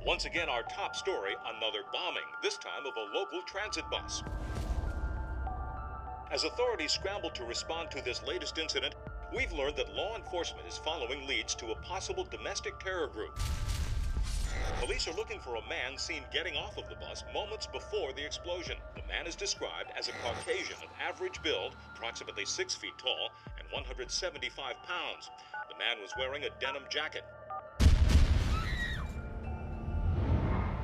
Once again, our top story, another bombing, this time of a local transit bus. As authorities scramble to respond to this latest incident, we've learned that law enforcement is following leads to a possible domestic terror group. Police are looking for a man seen getting off of the bus moments before the explosion. The man is described as a Caucasian of average build, approximately 6 feet tall, and 175 pounds. The man was wearing a denim jacket.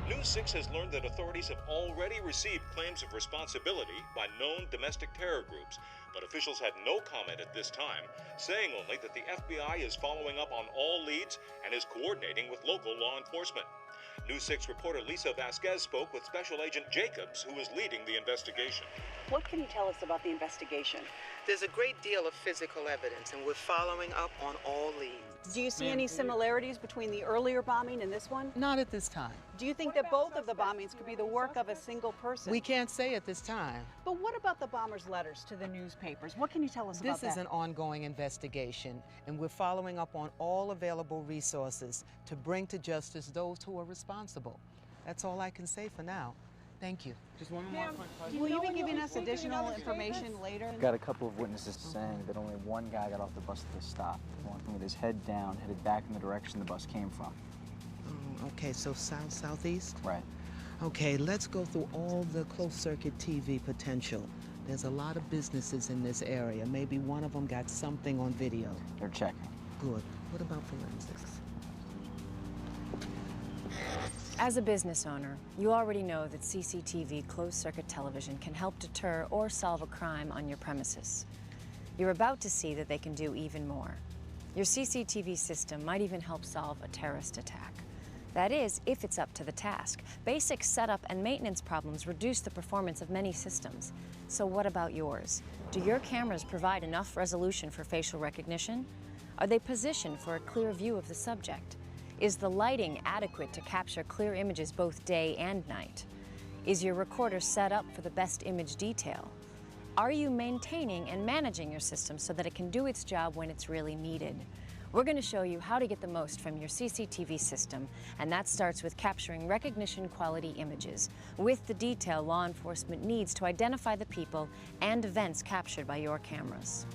News 6 has learned that authorities have already received claims of responsibility by known domestic terror groups, but officials had no comment at this time, saying only that the FBI is following up on all leads and is coordinating with local law enforcement. News 6 reporter Lisa Vasquez spoke with Special Agent Jacobs, who is leading the investigation. What can you tell us about the investigation? There's a great deal of physical evidence, and we're following up on all leads. Do you see any similarities between the earlier bombing and this one? Not at this time. Do you think that both of the bombings could be the work of a single person? We can't say at this time. But what about the bombers' letters to the newspapers? What can you tell us about that? This is an ongoing investigation, and we're following up on all available resources to bring to justice those who are responsible. That's all I can say for now. Thank you. Just one more question. Will you be giving us additional information later? Got a couple of witnesses saying that only one guy got off the bus at the stop, walking with his head down, headed back in the direction the bus came from. Oh, okay, so southeast? Right. Okay, let's go through all the closed-circuit TV potential. There's a lot of businesses in this area. Maybe one of them got something on video. They're checking. Good. What about forensics? As a business owner, you already know that CCTV closed-circuit television can help deter or solve a crime on your premises. You're about to see that they can do even more. Your CCTV system might even help solve a terrorist attack. That is, if it's up to the task. Basic setup and maintenance problems reduce the performance of many systems. So what about yours? Do your cameras provide enough resolution for facial recognition? Are they positioned for a clear view of the subject? Is the lighting adequate to capture clear images both day and night? Is your recorder set up for the best image detail? Are you maintaining and managing your system so that it can do its job when it's really needed? We're going to show you how to get the most from your CCTV system, and that starts with capturing recognition quality images with the detail law enforcement needs to identify the people and events captured by your cameras.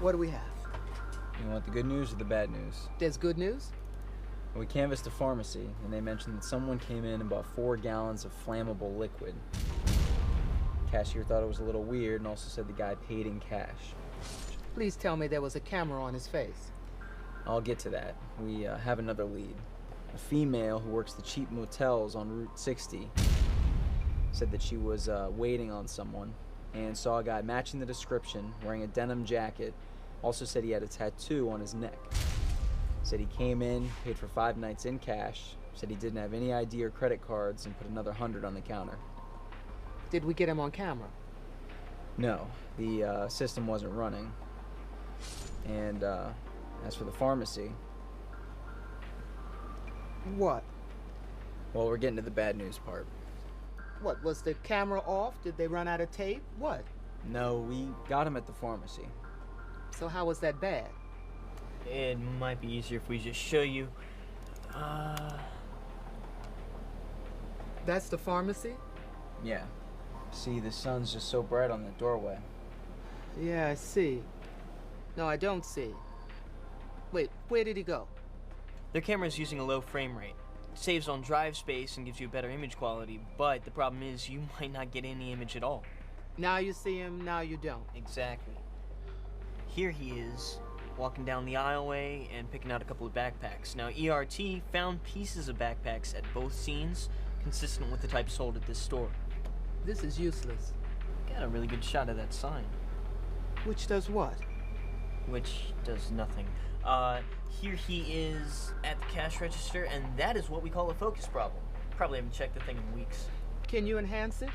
What do we have? You want the good news or the bad news? There's good news? We canvassed a pharmacy, and they mentioned that someone came in and bought 4 gallons of flammable liquid. Cashier thought it was a little weird and also said the guy paid in cash. Please tell me there was a camera on his face. I'll get to that. We have another lead. A female who works the cheap motels on Route 60 said that she was waiting on someone and saw a guy matching the description, wearing a denim jacket. Also said he had a tattoo on his neck. Said he came in, paid for 5 nights in cash, said he didn't have any ID or credit cards, and put another 100 on the counter. Did we get him on camera? No, the system wasn't running. And as for the pharmacy... What? Well, we're getting to the bad news part. What, was the camera off? Did they run out of tape? What? No, we got him at the pharmacy. So how was that bad? It might be easier if we just show you. That's the pharmacy? Yeah. See, the sun's just so bright on the doorway. Yeah, I see. No, I don't see. Wait, where did he go? Their camera's using a low frame rate. It saves on drive space and gives you better image quality, but the problem is you might not get any image at all. Now you see him, now you don't. Exactly. Here he is, walking down the aisleway and picking out a couple of backpacks. Now, ERT found pieces of backpacks at both scenes, consistent with the type sold at this store. This is useless. Got a really good shot of that sign. Which does what? Which does nothing. Here he is at the cash register, and that is what we call a focus problem. Probably haven't checked the thing in weeks. Can you enhance it?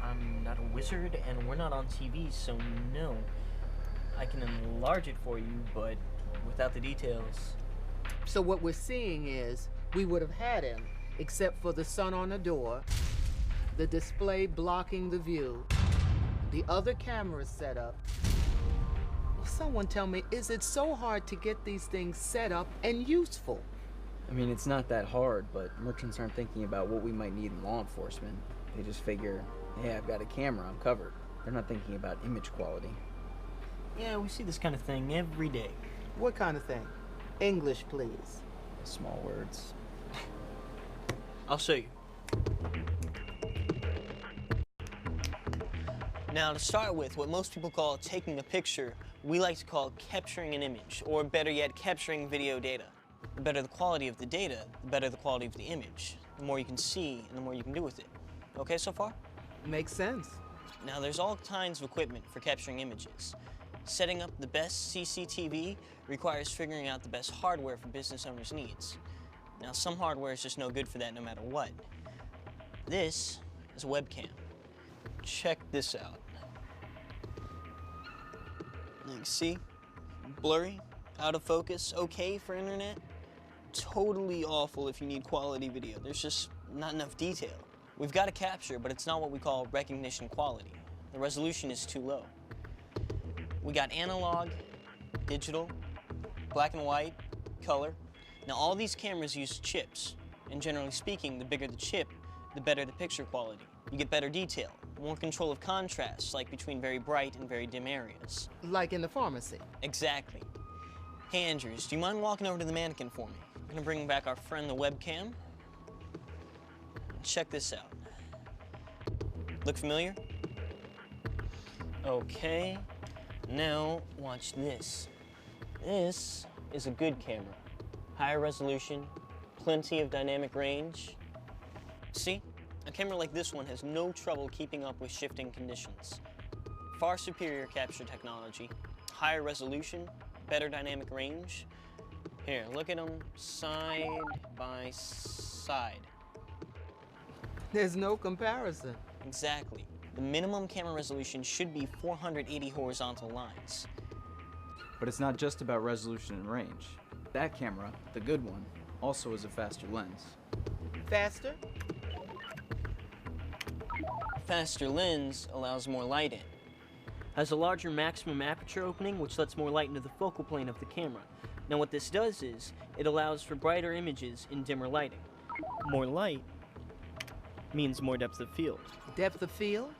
I'm not a wizard, and we're not on TV, so no. I can enlarge it for you, but without the details. So what we're seeing is, we would have had him, except for the sun on the door, the display blocking the view, the other cameras set up, Someone tell me, is it so hard to get these things set up and useful? I mean, it's not that hard, but merchants aren't thinking about what we might need in law enforcement. They just figure, hey, I've got a camera, I'm covered. They're not thinking about image quality. Yeah, we see this kind of thing every day. What kind of thing? English, please. Small words. I'll show you. Now, to start with, what most people call taking a picture, we like to call capturing an image, or better yet, capturing video data. The better the quality of the data, the better the quality of the image. The more you can see, and the more you can do with it. Okay so far? Makes sense. Now, there's all kinds of equipment for capturing images. Setting up the best CCTV requires figuring out the best hardware for business owners' needs. Now, some hardware is just no good for that no matter what. This is a webcam. Check this out. You can see, blurry, out of focus, okay for internet. Totally awful if you need quality video. There's just not enough detail. We've got a capture, but it's not what we call recognition quality. The resolution is too low. We got analog, digital, black and white, color. Now all these cameras use chips, and generally speaking, the bigger the chip, the better the picture quality. You get better detail, more control of contrast, like between very bright and very dim areas. Like in the pharmacy. Exactly. Hey Andrews, do you mind walking over to the mannequin for me? I'm gonna bring back our friend the webcam. Check this out. Look familiar? Okay. Now, watch this. This is a good camera. Higher resolution, plenty of dynamic range. See? A camera like this one has no trouble keeping up with shifting conditions. Far superior capture technology, higher resolution, better dynamic range. Here, look at them side by side. There's no comparison. Exactly. The minimum camera resolution should be 480 horizontal lines. But it's not just about resolution and range. That camera, the good one, also has a faster lens. Faster? Faster lens allows more light in. Has a larger maximum aperture opening, which lets more light into the focal plane of the camera. Now what this does is, it allows for brighter images in dimmer lighting. More light means more depth of field. Depth of field?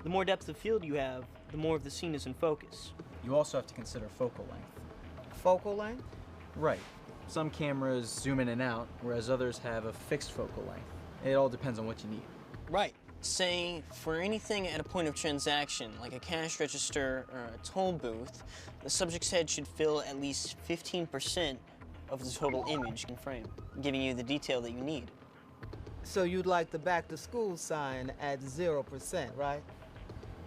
The more depth of field you have, the more of the scene is in focus. You also have to consider focal length. Focal length? Right. Some cameras zoom in and out, whereas others have a fixed focal length. It all depends on what you need. Right. Say, for anything at a point of transaction, like a cash register or a toll booth, the subject's head should fill at least 15% of the total image in frame, giving you the detail that you need. So you'd like the back to school sign at 0%, right?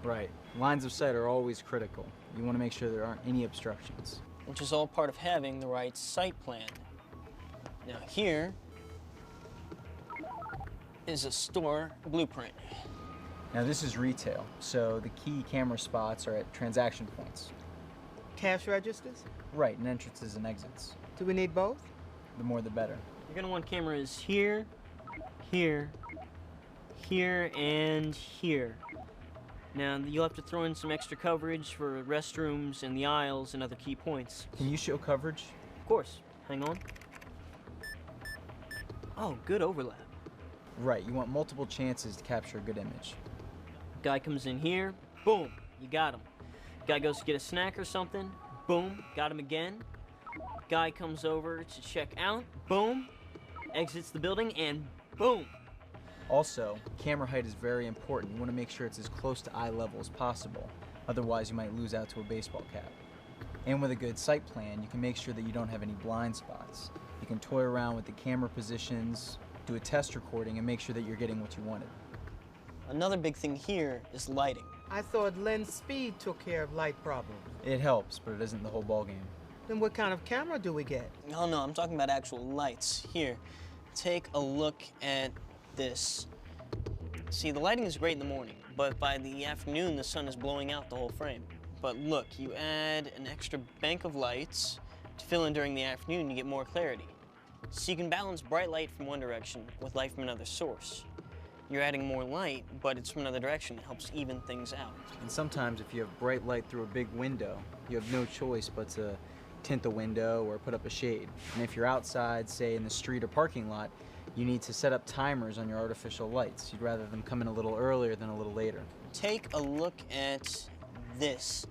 Right. Lines of sight are always critical. You want to make sure there aren't any obstructions. Which is all part of having the right sight plan. Now here is a store blueprint. Now this is retail, so the key camera spots are at transaction points. Cash registers? Right, and entrances and exits. Do we need both? The more the better. You're gonna want cameras here, here, here, and here. Now, you'll have to throw in some extra coverage for restrooms and the aisles and other key points. Can you show coverage? Of course. Hang on. Oh, good overlap. Right, you want multiple chances to capture a good image. Guy comes in here, boom, you got him. Guy goes to get a snack or something, boom, got him again. Guy comes over to check out, boom, exits the building, and boom. Also, camera height is very important. You want to make sure it's as close to eye level as possible. Otherwise, you might lose out to a baseball cap. And with a good sight plan, you can make sure that you don't have any blind spots. You can toy around with the camera positions, do a test recording, and make sure that you're getting what you wanted. Another big thing here is lighting. I thought lens speed took care of light problems. It helps, but it isn't the whole ballgame. Then what kind of camera do we get? No, I'm talking about actual lights. Here, take a look at this. See, the lighting is great in the morning, but by the afternoon, the sun is blowing out the whole frame. But look, you add an extra bank of lights to fill in during the afternoon, you get more clarity. So you can balance bright light from one direction with light from another source. You're adding more light, but it's from another direction. It helps even things out. And sometimes if you have bright light through a big window, you have no choice but to tint the window or put up a shade. And if you're outside, say in the street or parking lot, you need to set up timers on your artificial lights. You'd rather them come in a little earlier than a little later. Take a look at this.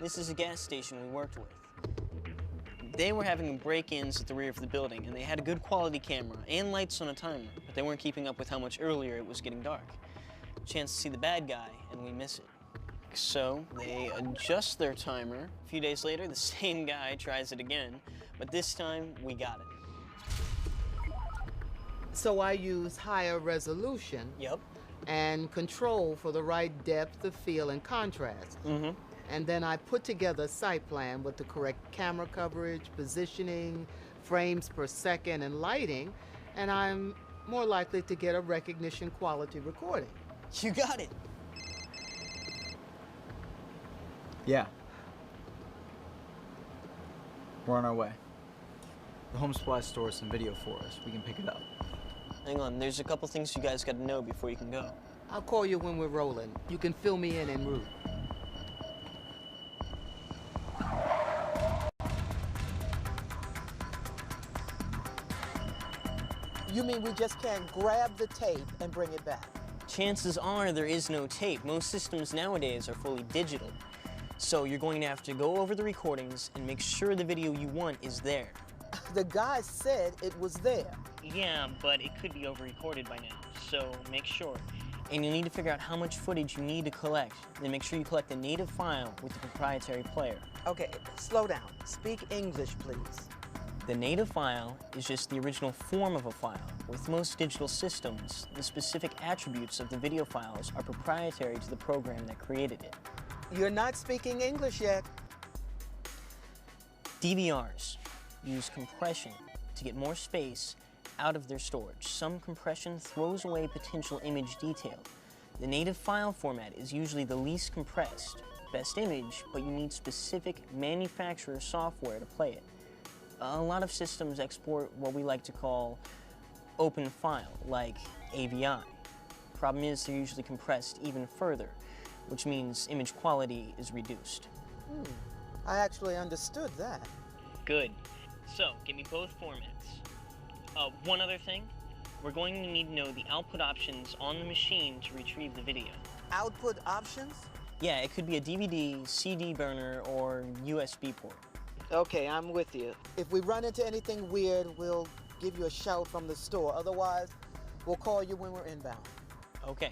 This is a gas station we worked with. They were having break-ins at the rear of the building, and they had a good quality camera and lights on a timer, but they weren't keeping up with how much earlier it was getting dark. Chance to see the bad guy, and we miss it. So they adjust their timer. A few days later, the same guy tries it again, but this time we got it. So I use higher resolution Yep. and control for the right depth of field and contrast. Mm-hmm. And then I put together a site plan with the correct camera coverage, positioning, frames per second, and lighting, and I'm more likely to get a recognition quality recording. You got it. Yeah. We're on our way. The home supply store has some video for us. We can pick it up. Hang on, there's a couple things you guys gotta know before you can go. I'll call you when we're rolling. You can fill me in en route. You mean we just can't grab the tape and bring it back? Chances are there is no tape. Most systems nowadays are fully digital. So you're going to have to go over the recordings and make sure the video you want is there. The guy said it was there. Yeah, but it could be over-recorded by now, so make sure. And you'll need to figure out how much footage you need to collect. Then make sure you collect the native file with the proprietary player. Okay, slow down. Speak English, please. The native file is just the original form of a file. With most digital systems, the specific attributes of the video files are proprietary to the program that created it. You're not speaking English yet. DVRs use compression to get more space out of their storage. Some compression throws away potential image detail. The native file format is usually the least compressed, best image, but you need specific manufacturer software to play it. A lot of systems export what we like to call open file, like AVI. Problem is they're usually compressed even further, which means image quality is reduced. I actually understood that. Good. So, give me both formats. One other thing, we're going to need to know the output options on the machine to retrieve the video. Output options? Yeah, it could be a DVD, CD burner, or USB port. Okay, I'm with you. If we run into anything weird, we'll give you a shout from the store. Otherwise, we'll call you when we're inbound. Okay.